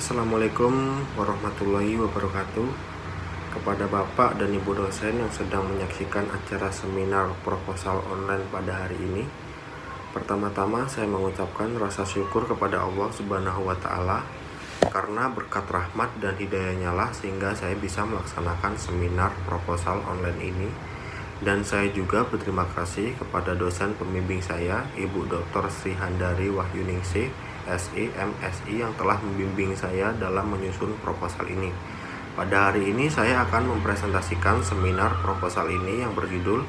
Assalamualaikum warahmatullahi wabarakatuh. Kepada Bapak dan Ibu dosen yang sedang menyaksikan acara seminar proposal online pada hari ini, pertama-tama saya mengucapkan rasa syukur kepada Allah Subhanahu wa Ta'ala karena berkat rahmat dan hidayahnya lah sehingga saya bisa melaksanakan seminar proposal online ini. Dan saya juga berterima kasih kepada dosen pembimbing saya, Ibu Dr. Sri Handari Wahyuningsih, SI, MSI, yang telah membimbing saya dalam menyusun proposal ini. Pada hari ini saya akan mempresentasikan seminar proposal ini yang berjudul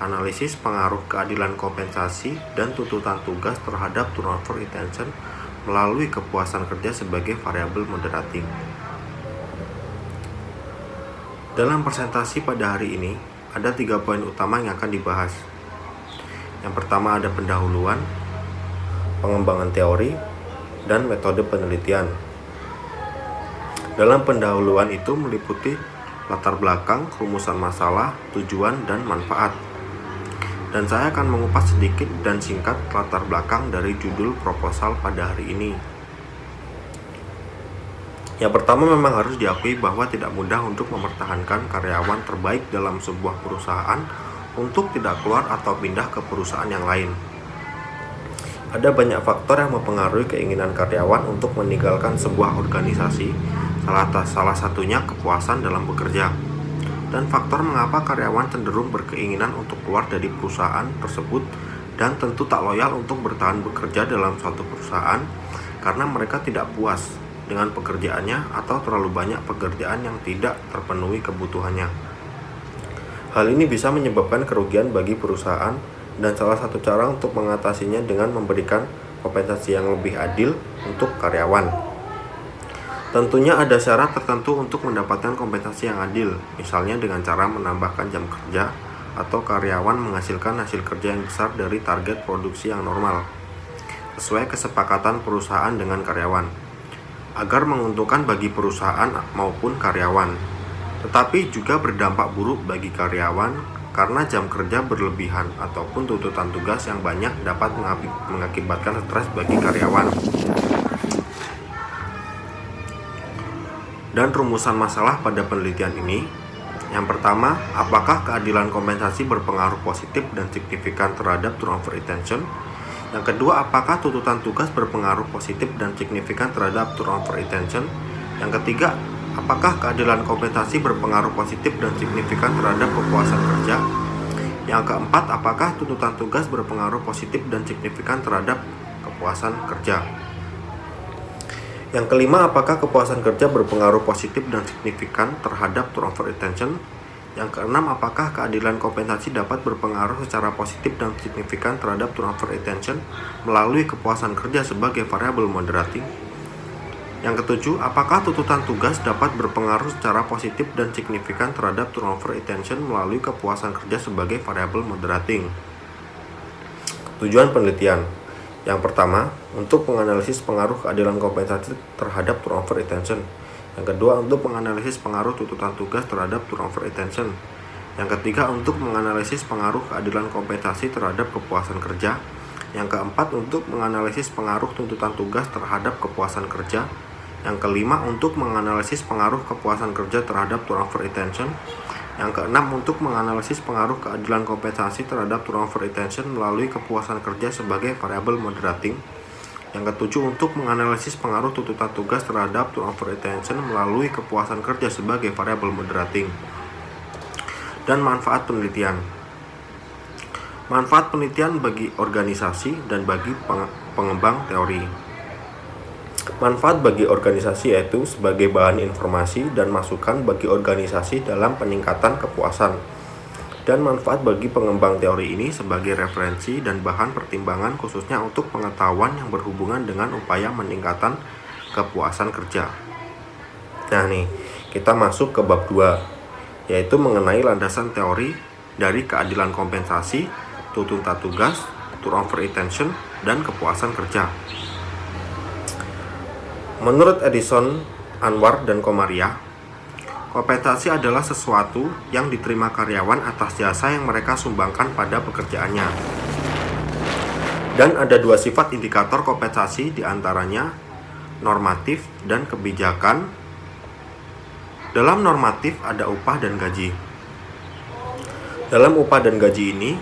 Analisis Pengaruh Keadilan Kompensasi dan Tuntutan Tugas terhadap Turnover Retention melalui kepuasan kerja sebagai variabel moderating. Dalam presentasi pada hari ini, ada 3 poin utama yang akan dibahas. Yang pertama ada pendahuluan, pengembangan teori, dan metode penelitian. Dalam pendahuluan itu meliputi latar belakang, rumusan masalah, tujuan, dan manfaat. Dan saya akan mengupas sedikit dan singkat latar belakang dari judul proposal pada hari ini. Yang pertama memang harus diakui bahwa tidak mudah untuk mempertahankan karyawan terbaik dalam sebuah perusahaan untuk tidak keluar atau pindah ke perusahaan yang lain. Ada banyak faktor yang mempengaruhi keinginan karyawan untuk meninggalkan sebuah organisasi, salah satunya kepuasan dalam bekerja. Dan faktor mengapa karyawan cenderung berkeinginan untuk keluar dari perusahaan tersebut dan tentu tak loyal untuk bertahan bekerja dalam suatu perusahaan karena mereka tidak puas dengan pekerjaannya atau terlalu banyak pekerjaan yang tidak terpenuhi kebutuhannya. Hal ini bisa menyebabkan kerugian bagi perusahaan, dan salah satu cara untuk mengatasinya dengan memberikan kompensasi yang lebih adil untuk karyawan. Tentunya ada syarat tertentu untuk mendapatkan kompensasi yang adil, misalnya dengan cara menambahkan jam kerja atau karyawan menghasilkan hasil kerja yang besar dari target produksi yang normal, sesuai kesepakatan perusahaan dengan karyawan, agar menguntungkan bagi perusahaan maupun karyawan. Tetapi juga berdampak buruk bagi karyawan karena jam kerja berlebihan ataupun tuntutan tugas yang banyak dapat mengakibatkan stres bagi karyawan. Dan rumusan masalah pada penelitian ini, yang pertama, apakah keadilan kompensasi berpengaruh positif dan signifikan terhadap turnover retention? Yang kedua, apakah tuntutan tugas berpengaruh positif dan signifikan terhadap turnover retention? Yang ketiga, apakah keadilan kompensasi berpengaruh positif dan signifikan terhadap kepuasan kerja? Yang keempat, apakah tuntutan tugas berpengaruh positif dan signifikan terhadap kepuasan kerja? Yang kelima, apakah kepuasan kerja berpengaruh positif dan signifikan terhadap turnover retention? Yang keenam, apakah keadilan kompensasi dapat berpengaruh secara positif dan signifikan terhadap turnover retention melalui kepuasan kerja sebagai variabel moderating? Yang ketujuh, apakah tuntutan tugas dapat berpengaruh secara positif dan signifikan terhadap turnover retention melalui kepuasan kerja sebagai variabel moderating? Tujuan penelitian. Yang pertama, untuk menganalisis pengaruh keadilan kompensasi terhadap turnover retention. Yang kedua, untuk menganalisis pengaruh tuntutan tugas terhadap turnover retention. Yang ketiga, untuk menganalisis pengaruh keadilan kompensasi terhadap kepuasan kerja. Yang keempat, untuk menganalisis pengaruh tuntutan tugas terhadap kepuasan kerja. Yang kelima, untuk menganalisis pengaruh kepuasan kerja terhadap turnover retention. Yang keenam, untuk menganalisis pengaruh keadilan kompensasi terhadap turnover retention melalui kepuasan kerja sebagai variabel moderating. Yang ketujuh, untuk menganalisis pengaruh tuntutan tugas terhadap turnover retention melalui kepuasan kerja sebagai variabel moderating. Dan manfaat penelitian. Manfaat penelitian bagi organisasi dan bagi pengembang teori. Manfaat bagi organisasi yaitu sebagai bahan informasi dan masukan bagi organisasi dalam peningkatan kepuasan. Dan manfaat bagi pengembang teori ini sebagai referensi dan bahan pertimbangan khususnya untuk pengetahuan yang berhubungan dengan upaya meningkatkan kepuasan kerja. Nah nih, kita masuk ke bab 2, yaitu mengenai landasan teori dari keadilan kompensasi, tuntutan tugas, turnover retention, dan kepuasan kerja. Menurut Edison, Anwar, dan Komariah, kompensasi adalah sesuatu yang diterima karyawan atas jasa yang mereka sumbangkan pada pekerjaannya. Dan ada 2 sifat indikator kompensasi, diantaranya normatif, dan kebijakan. Dalam normatif ada upah dan gaji. Dalam upah dan gaji ini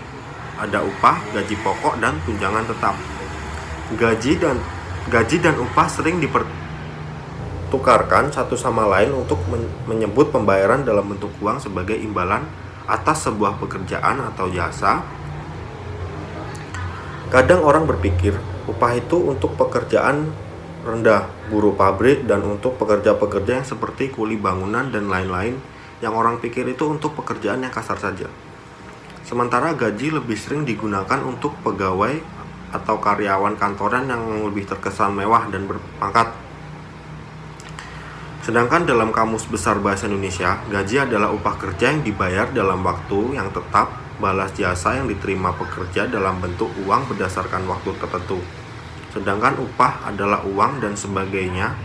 ada upah, gaji pokok, dan tunjangan tetap. Gaji dan upah sering dipertukarkan satu sama lain untuk menyebut pembayaran dalam bentuk uang sebagai imbalan atas sebuah pekerjaan atau jasa. Kadang orang berpikir upah itu untuk pekerjaan rendah, buruh pabrik, dan untuk pekerja-pekerja yang seperti kuli bangunan dan lain-lain, yang orang pikir itu untuk pekerjaan yang kasar saja. Sementara gaji lebih sering digunakan untuk pegawai atau karyawan kantoran yang lebih terkesan mewah dan berpangkat. Sedangkan dalam Kamus Besar Bahasa Indonesia, gaji adalah upah kerja yang dibayar dalam waktu yang tetap, balas jasa yang diterima pekerja dalam bentuk uang berdasarkan waktu tertentu. Sedangkan upah adalah uang dan sebagainya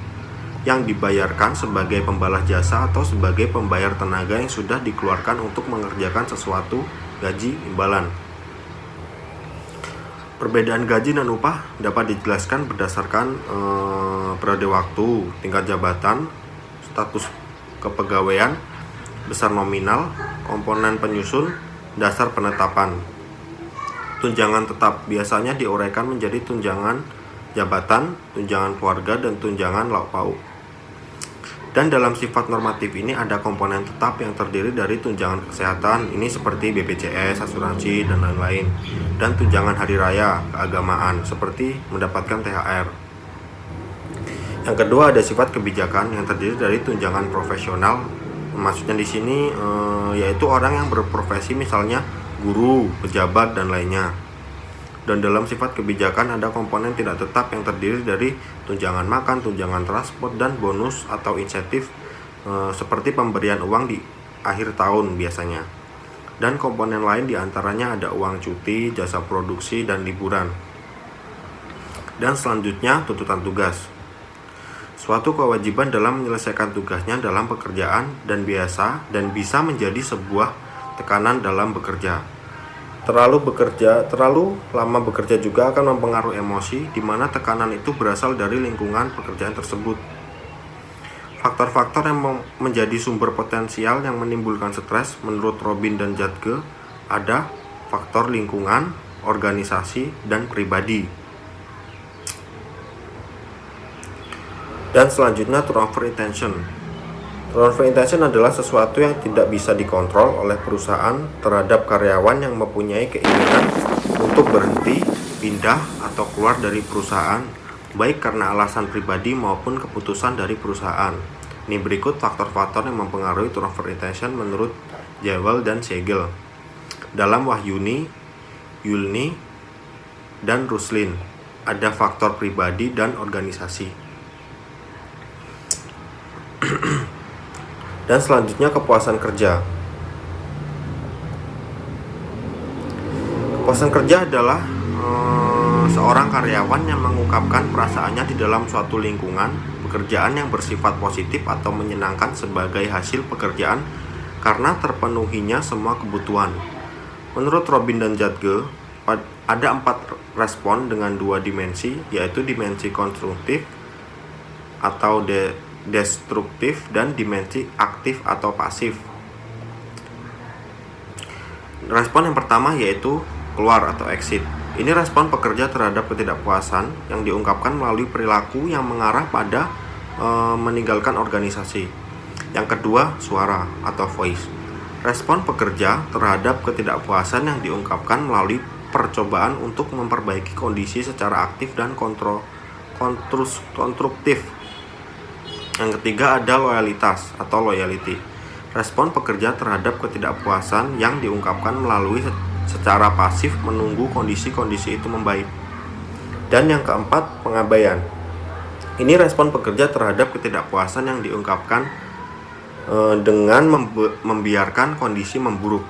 yang dibayarkan sebagai pembalas jasa atau sebagai pembayar tenaga yang sudah dikeluarkan untuk mengerjakan sesuatu, gaji, imbalan. Perbedaan gaji dan upah dapat dijelaskan berdasarkan periode waktu, tingkat jabatan, status kepegawaian, besar nominal, komponen penyusun, dasar penetapan. Tunjangan tetap biasanya diuraikan menjadi tunjangan jabatan, tunjangan keluarga, dan tunjangan lauk pauk. Dan dalam sifat normatif ini ada komponen tetap yang terdiri dari tunjangan kesehatan, ini seperti BPJS, asuransi, dan lain-lain, dan tunjangan hari raya, keagamaan, seperti mendapatkan THR. Yang kedua ada sifat kebijakan yang terdiri dari tunjangan profesional. Maksudnya di sini yaitu orang yang berprofesi misalnya guru, pejabat, dan lainnya. Dan dalam sifat kebijakan ada komponen tidak tetap yang terdiri dari tunjangan makan, tunjangan transport, dan bonus atau insentif seperti pemberian uang di akhir tahun biasanya. Dan komponen lain diantaranya ada uang cuti, jasa produksi, dan liburan. Dan selanjutnya tuntutan tugas. Suatu kewajiban dalam menyelesaikan tugasnya dalam pekerjaan dan bisa menjadi sebuah tekanan dalam bekerja. Terlalu lama bekerja juga akan mempengaruhi emosi, di mana tekanan itu berasal dari lingkungan pekerjaan tersebut. Faktor-faktor yang menjadi sumber potensial yang menimbulkan stres menurut Robin dan Jadge ada faktor lingkungan, organisasi, dan pribadi. Dan selanjutnya turnover intention. Turnover intention adalah sesuatu yang tidak bisa dikontrol oleh perusahaan terhadap karyawan yang mempunyai keinginan untuk berhenti, pindah, atau keluar dari perusahaan, baik karena alasan pribadi maupun keputusan dari perusahaan. Ini berikut faktor-faktor yang mempengaruhi turnover intention menurut Jewell dan Siegel. Dalam Wahyuni, Yulni, dan Ruslin, ada faktor pribadi dan organisasi. Dan selanjutnya kepuasan kerja. Kepuasan kerja adalah seorang karyawan yang mengungkapkan perasaannya di dalam suatu lingkungan pekerjaan yang bersifat positif atau menyenangkan sebagai hasil pekerjaan karena terpenuhinya semua kebutuhan. Menurut Robin dan Jadge, ada 4 respon dengan 2 dimensi, yaitu dimensi konstruktif atau destruktif dan dimensi aktif atau pasif. Respon yang pertama yaitu keluar atau exit. Ini respon pekerja terhadap ketidakpuasan yang diungkapkan melalui perilaku yang mengarah pada meninggalkan organisasi. Yang kedua, suara atau voice. Respon pekerja terhadap ketidakpuasan yang diungkapkan melalui percobaan untuk memperbaiki kondisi secara aktif dan konstruktif. Yang ketiga ada loyalitas atau loyalty. Respon pekerja terhadap ketidakpuasan yang diungkapkan melalui secara pasif menunggu kondisi-kondisi itu membaik. Dan yang keempat, pengabaian. Ini respon pekerja terhadap ketidakpuasan yang diungkapkan dengan membiarkan kondisi memburuk.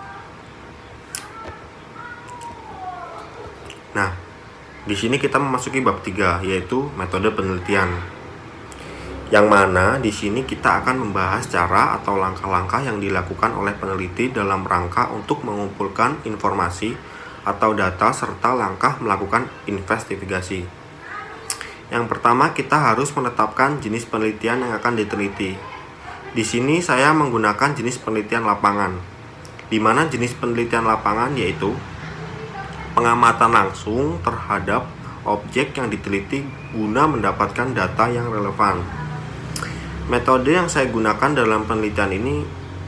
Nah, di sini kita memasuki bab 3 yaitu metode penelitian. Yang mana di sini kita akan membahas cara atau langkah-langkah yang dilakukan oleh peneliti dalam rangka untuk mengumpulkan informasi atau data serta langkah melakukan investigasi. Yang pertama, kita harus menetapkan jenis penelitian yang akan diteliti. Di sini saya menggunakan jenis penelitian lapangan, di mana jenis penelitian lapangan yaitu pengamatan langsung terhadap objek yang diteliti guna mendapatkan data yang relevan. Metode yang saya gunakan dalam penelitian ini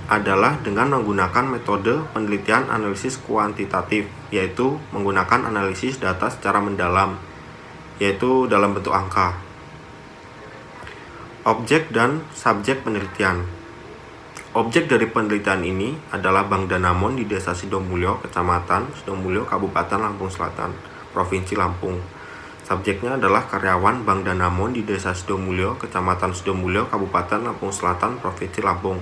adalah dengan menggunakan metode penelitian analisis kuantitatif, yaitu menggunakan analisis data secara mendalam, yaitu dalam bentuk angka. Objek dan subjek penelitian. Objek dari penelitian ini adalah Bank Danamon di Desa Sidomulyo, Kecamatan Sidomulyo, Kabupaten Lampung Selatan, Provinsi Lampung. Subjeknya adalah karyawan Bank Danamon di Desa Sidomulyo, Kecamatan Sidomulyo, Kabupaten Lampung Selatan, Provinsi Lampung.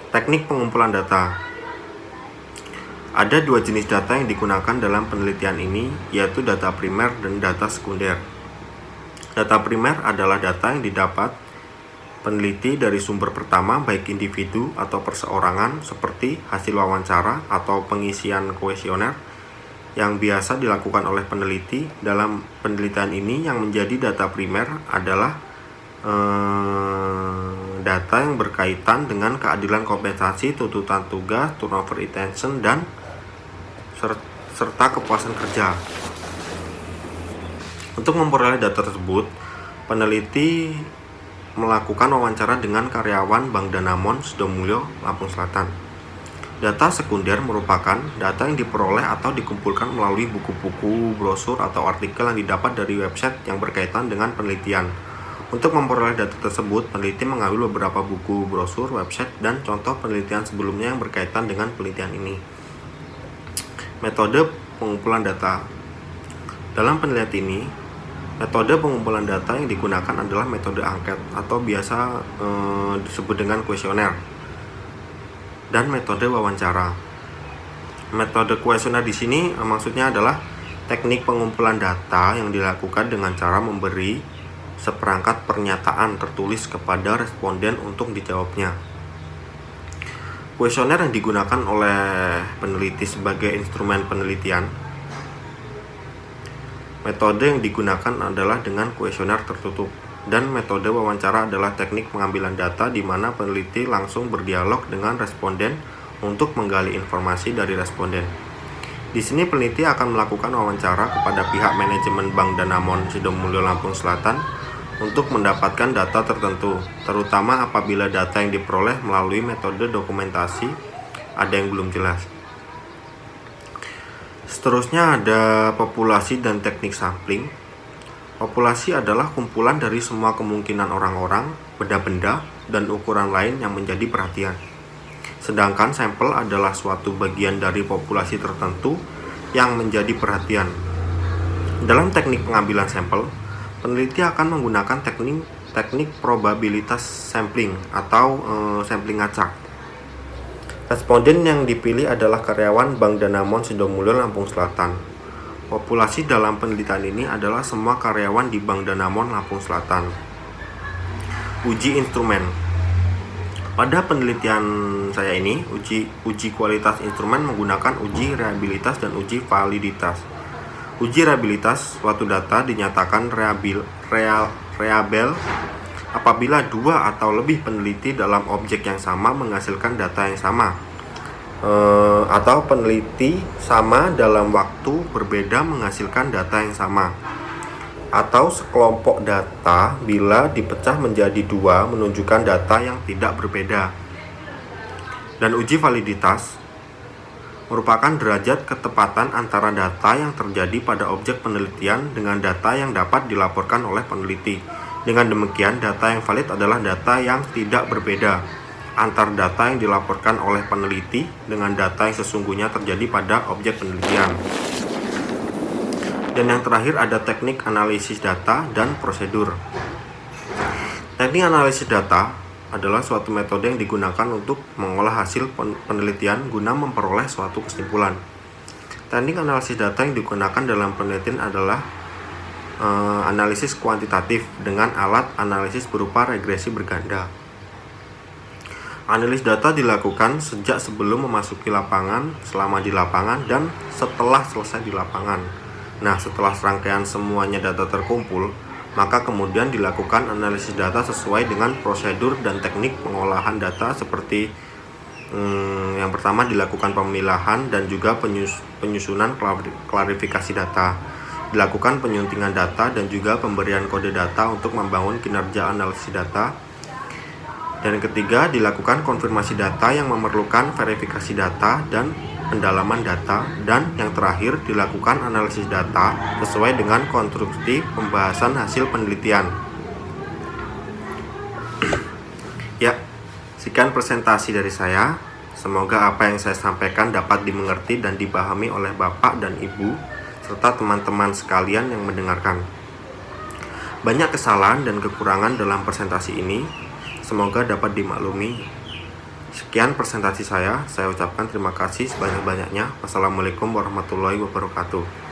Teknik pengumpulan data. Ada dua jenis data yang digunakan dalam penelitian ini, yaitu data primer dan data sekunder. Data primer adalah data yang didapat peneliti dari sumber pertama, baik individu atau perseorangan, seperti hasil wawancara atau pengisian kuesioner yang biasa dilakukan oleh peneliti. Dalam penelitian ini, yang menjadi data primer adalah data yang berkaitan dengan keadilan kompensasi, tuntutan tugas, turnover retention, dan serta kepuasan kerja. Untuk memperoleh data tersebut, peneliti melakukan wawancara dengan karyawan Bank Danamon Sidomulyo, Lampung Selatan. Data sekunder merupakan data yang diperoleh atau dikumpulkan melalui buku-buku, brosur, atau artikel yang didapat dari website yang berkaitan dengan penelitian. Untuk memperoleh data tersebut, peneliti mengambil beberapa buku, brosur, website, dan contoh penelitian sebelumnya yang berkaitan dengan penelitian ini. Metode pengumpulan data. Dalam penelitian ini, metode pengumpulan data yang digunakan adalah metode angket atau biasa disebut dengan kuesioner, dan metode wawancara. Metode kuesioner di sini maksudnya adalah teknik pengumpulan data yang dilakukan dengan cara memberi seperangkat pernyataan tertulis kepada responden untuk dijawabnya. Kuesioner yang digunakan oleh peneliti sebagai instrumen penelitian. Metode yang digunakan adalah dengan kuesioner tertutup, dan metode wawancara adalah teknik pengambilan data di mana peneliti langsung berdialog dengan responden untuk menggali informasi dari responden. Di sini peneliti akan melakukan wawancara kepada pihak manajemen Bank Danamon Sidomulyo, Lampung Selatan untuk mendapatkan data tertentu, terutama apabila data yang diperoleh melalui metode dokumentasi ada yang belum jelas. Seterusnya ada populasi dan teknik sampling. Populasi adalah kumpulan dari semua kemungkinan orang-orang, benda-benda, dan ukuran lain yang menjadi perhatian. Sedangkan sampel adalah suatu bagian dari populasi tertentu yang menjadi perhatian. Dalam teknik pengambilan sampel, peneliti akan menggunakan teknik probabilitas sampling atau sampling acak. Responden yang dipilih adalah karyawan Bank Danamon Sidomulyo, Lampung Selatan. Populasi dalam penelitian ini adalah semua karyawan di Bank Danamon, Lampung Selatan. Uji instrumen. Pada penelitian saya ini, uji kualitas instrumen menggunakan uji reliabilitas dan uji validitas. Uji reliabilitas suatu data dinyatakan reliable apabila dua atau lebih peneliti dalam objek yang sama menghasilkan data yang sama, atau peneliti sama dalam waktu berbeda menghasilkan data yang sama, atau sekelompok data bila dipecah menjadi dua menunjukkan data yang tidak berbeda. Dan uji validitas merupakan derajat ketepatan antara data yang terjadi pada objek penelitian dengan data yang dapat dilaporkan oleh peneliti. Dengan demikian, data yang valid adalah data yang tidak berbeda antar data yang dilaporkan oleh peneliti dengan data yang sesungguhnya terjadi pada objek penelitian. Dan yang terakhir ada teknik analisis data dan prosedur. Teknik analisis data adalah suatu metode yang digunakan untuk mengolah hasil penelitian guna memperoleh suatu kesimpulan. Teknik analisis data yang digunakan dalam penelitian adalah analisis kuantitatif dengan alat analisis berupa regresi berganda. Analis data dilakukan sejak sebelum memasuki lapangan, selama di lapangan, dan setelah selesai di lapangan. Nah, setelah serangkaian semuanya data terkumpul, maka kemudian dilakukan analisis data sesuai dengan prosedur dan teknik pengolahan data seperti yang pertama dilakukan pemilahan dan juga penyusunan klarifikasi data. Dilakukan penyuntingan data dan juga pemberian kode data untuk membangun kinerja analisis data. Dan ketiga, dilakukan konfirmasi data yang memerlukan verifikasi data dan pendalaman data. Dan yang terakhir, dilakukan analisis data sesuai dengan konstruksi pembahasan hasil penelitian. Ya, sekian presentasi dari saya. Semoga apa yang saya sampaikan dapat dimengerti dan dipahami oleh Bapak dan Ibu, serta teman-teman sekalian yang mendengarkan. Banyak kesalahan dan kekurangan dalam presentasi ini, semoga dapat dimaklumi. Sekian presentasi saya ucapkan terima kasih sebanyak-banyaknya. Wassalamualaikum warahmatullahi wabarakatuh.